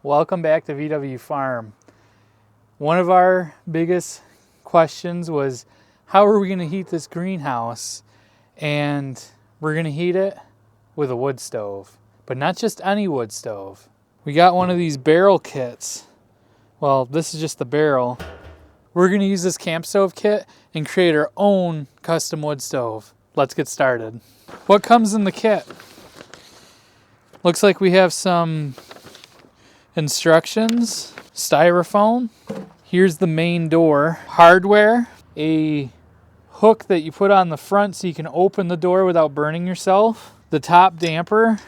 Welcome back to VW Farm. One of our biggest questions was, how are we going to heat this greenhouse? And we're going to heat it with a wood stove, but not just any wood stove. We got one of these barrel kits. Well, this is just the barrel. We're going to use this camp stove kit and create our own custom wood stove. Let's get started. What comes in the kit? Looks like we have some instructions, styrofoam. Here's the main door. Hardware, a hook that you put on the front so you can open the door without burning yourself. The top damper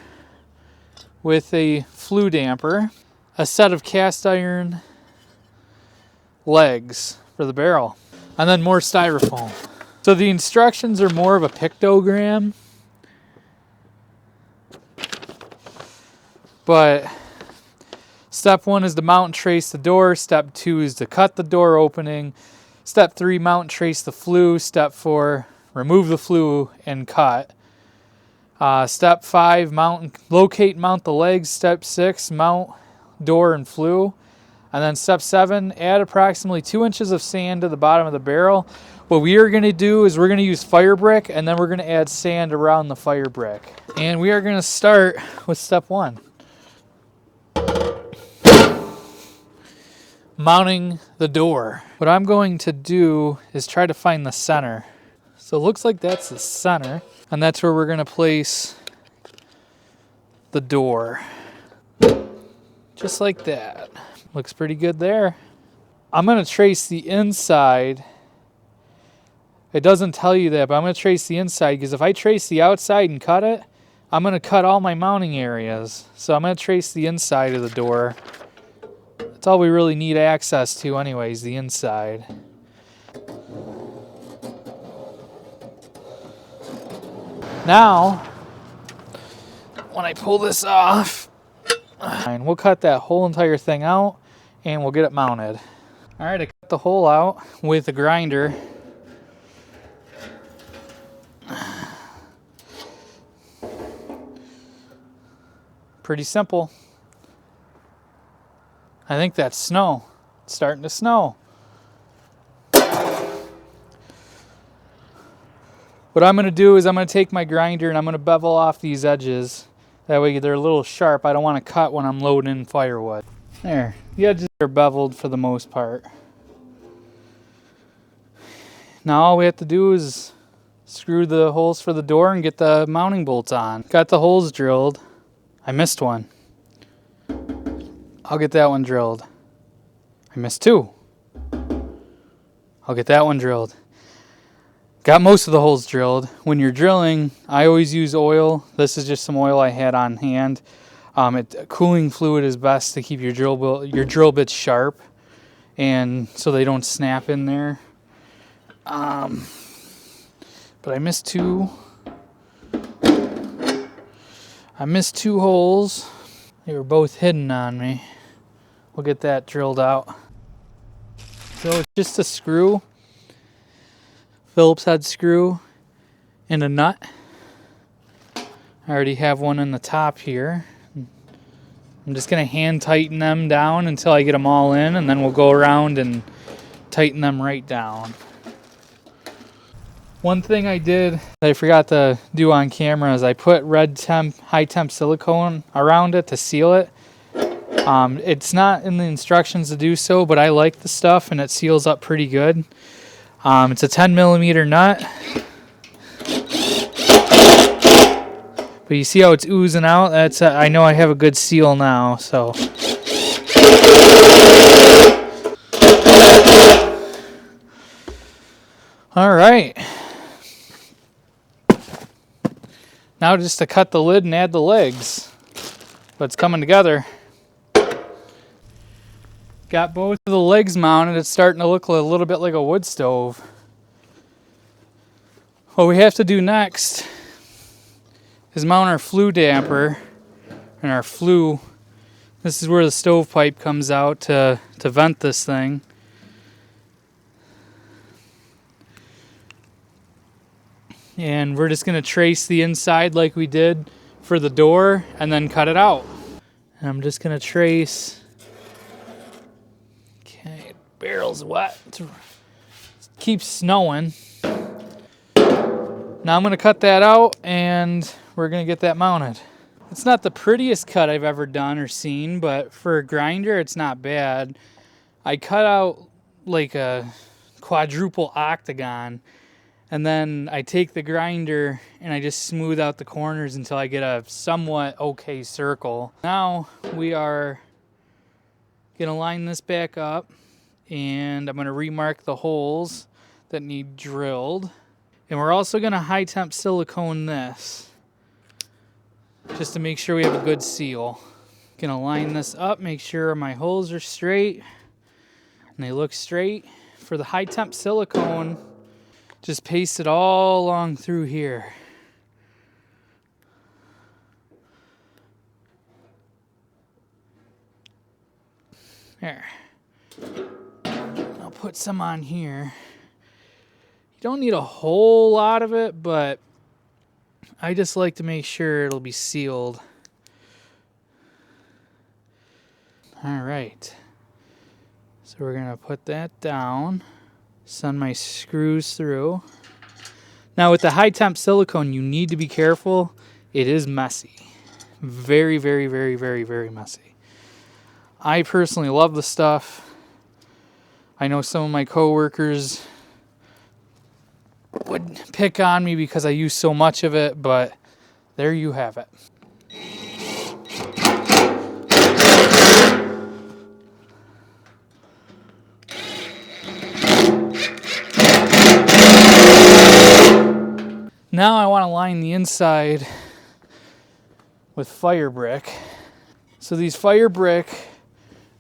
with a flue damper. A set of cast iron legs for the barrel. And then more styrofoam. So the instructions are more of a pictogram. But step 1 is to mount and trace the door. Step 2 is to cut the door opening. Step 3, mount and trace the flue. Step 4, remove the flue and cut. Step 5, locate and mount the legs. Step 6, mount door and flue. And then step 7, add approximately 2 inches of sand to the bottom of the barrel. What we are going to do is we're going to use fire brick, and then we're going to add sand around the fire brick. And we are going to start with step 1. Mounting the door. What I'm going to do is try to find the center. So it looks like that's the center, and that's where we're going to place the door. Just like that. Looks pretty good there. I'm going to trace the inside. It doesn't tell you that, but I'm going to trace the inside, because if I trace the outside and cut it, I'm going to cut all my mounting areas. So I'm going to trace the inside of the door. That's all we really need access to anyways, the inside. Now, when I pull this off, and we'll cut that whole entire thing out and we'll get it mounted. All right, I cut the hole out with a grinder. Pretty simple. I think that's snow. It's starting to snow. What I'm going to do is I'm going to take my grinder and I'm going to bevel off these edges. That way they're a little sharp. I don't want to cut when I'm loading in firewood. There. The edges are beveled for the most part. Now all we have to do is screw the holes for the door and get the mounting bolts on. Got the holes drilled. I missed one. I'll get that one drilled. I missed 2. I'll get that one drilled. Got most of the holes drilled. When you're drilling, I always use oil. This is just some oil I had on hand. Cooling fluid is best to keep your drill bits sharp, and so they don't snap in there. But I missed 2. I missed 2 holes. They were both hidden on me. We'll get that drilled out. So it's just a screw, Phillips head screw, and a nut. I already have one in the top here. I'm just going to hand tighten them down until I get them all in, and then we'll go around and tighten them right down. One thing I did that I forgot to do on camera is I put high temp silicone around it to seal it. It's not in the instructions to do so, but I like the stuff and it seals up pretty good. It's a 10mm nut. But you see how it's oozing out? I know I have a good seal now, so. All right. Now just to cut the lid and add the legs. But it's coming together. Got both of the legs mounted. It's starting to look a little bit like a wood stove. What we have to do next is mount our flue damper. And our flue, this is where the stovepipe comes out to vent this thing. And we're just going to trace the inside like we did for the door and then cut it out. And I'm just going to trace barrel's wet. It keeps snowing. Now I'm going to cut that out and we're going to get that mounted. It's not the prettiest cut I've ever done or seen, but for a grinder, it's not bad. I cut out like a quadruple octagon, and then I take the grinder and I just smooth out the corners until I get a somewhat okay circle. Now we are gonna line this back up, and I'm gonna remark the holes that need drilled. And we're also gonna high temp silicone this, just to make sure we have a good seal. Gonna line this up, make sure my holes are straight, and they look straight. For the high temp silicone, just paste it all along through here. There. I'll put some on here. You don't need a whole lot of it, but I just like to make sure it'll be sealed. All right. So we're gonna put that down. Send my screws through. Now with the high temp silicone, you need to be careful. It is messy. Very, very, very, very, very messy. I personally love the stuff. I know some of my coworkers would pick on me because I use so much of it, but there you have it. Now I want to line the inside with fire brick. So these fire brick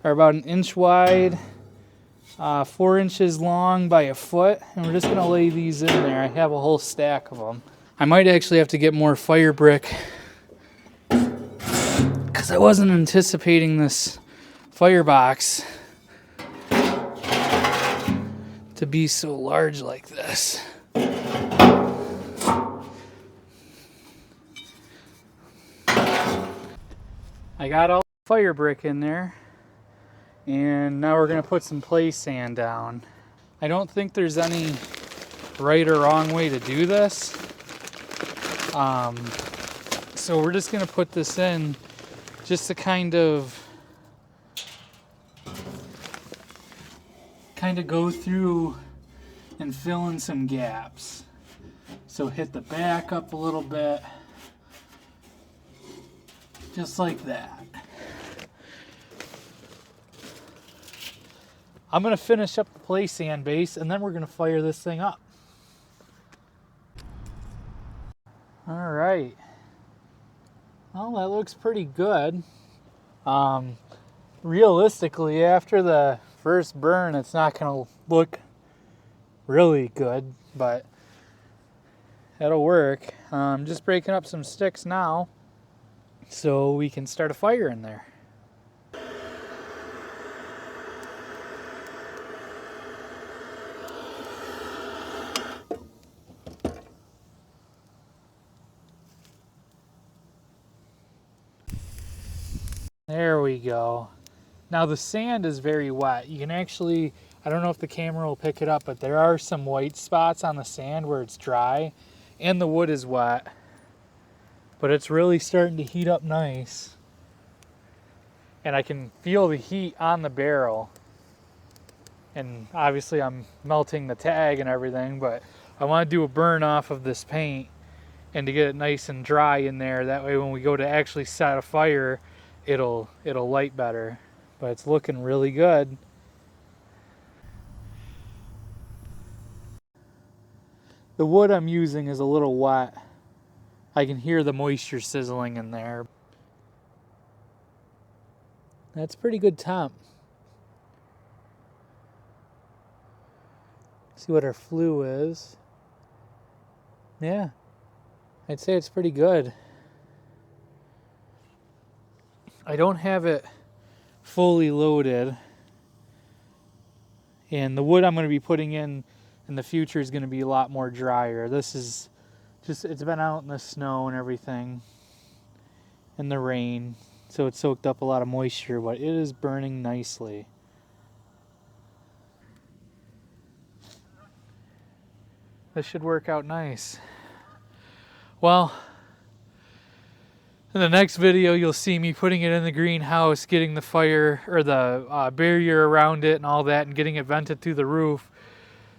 are about 1 inch wide, 4 inches long by a foot, and we're just going to lay these in there. I have a whole stack of them. I might actually have to get more fire brick because I wasn't anticipating this firebox to be so large like this. I got all the fire brick in there, and now we're gonna put some play sand down. I don't think there's any right or wrong way to do this. So we're just gonna put this in just to kind of go through and fill in some gaps. So hit the back up a little bit. Just like that. I'm going to finish up the play sand base, and then we're going to fire this thing up. All right. Well, that looks pretty good. Realistically, after the first burn, it's not going to look really good, but that'll work. I'm just breaking up some sticks now, so we can start a fire in there. There we go. Now the sand is very wet. You can actually, I don't know if the camera will pick it up, but there are some white spots on the sand where it's dry, and the wood is wet. But it's really starting to heat up nice. And I can feel the heat on the barrel. And obviously I'm melting the tag and everything, but I want to do a burn off of this paint and to get it nice and dry in there. That way when we go to actually set a fire, it'll light better. But it's looking really good. The wood I'm using is a little wet. I can hear the moisture sizzling in there. That's pretty good temp. See what our flue is. Yeah, I'd say it's pretty good. I don't have it fully loaded. And the wood I'm going to be putting in the future is going to be a lot more drier. This is just, it's been out in the snow and everything, and the rain, so it soaked up a lot of moisture, but it is burning nicely. This should work out nice. Well, in the next video, you'll see me putting it in the greenhouse, getting the fire or the barrier around it and all that, and getting it vented through the roof.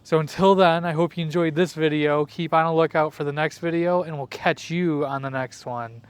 So until then, I hope you enjoyed this video. Keep on a lookout for the next video, and we'll catch you on the next one.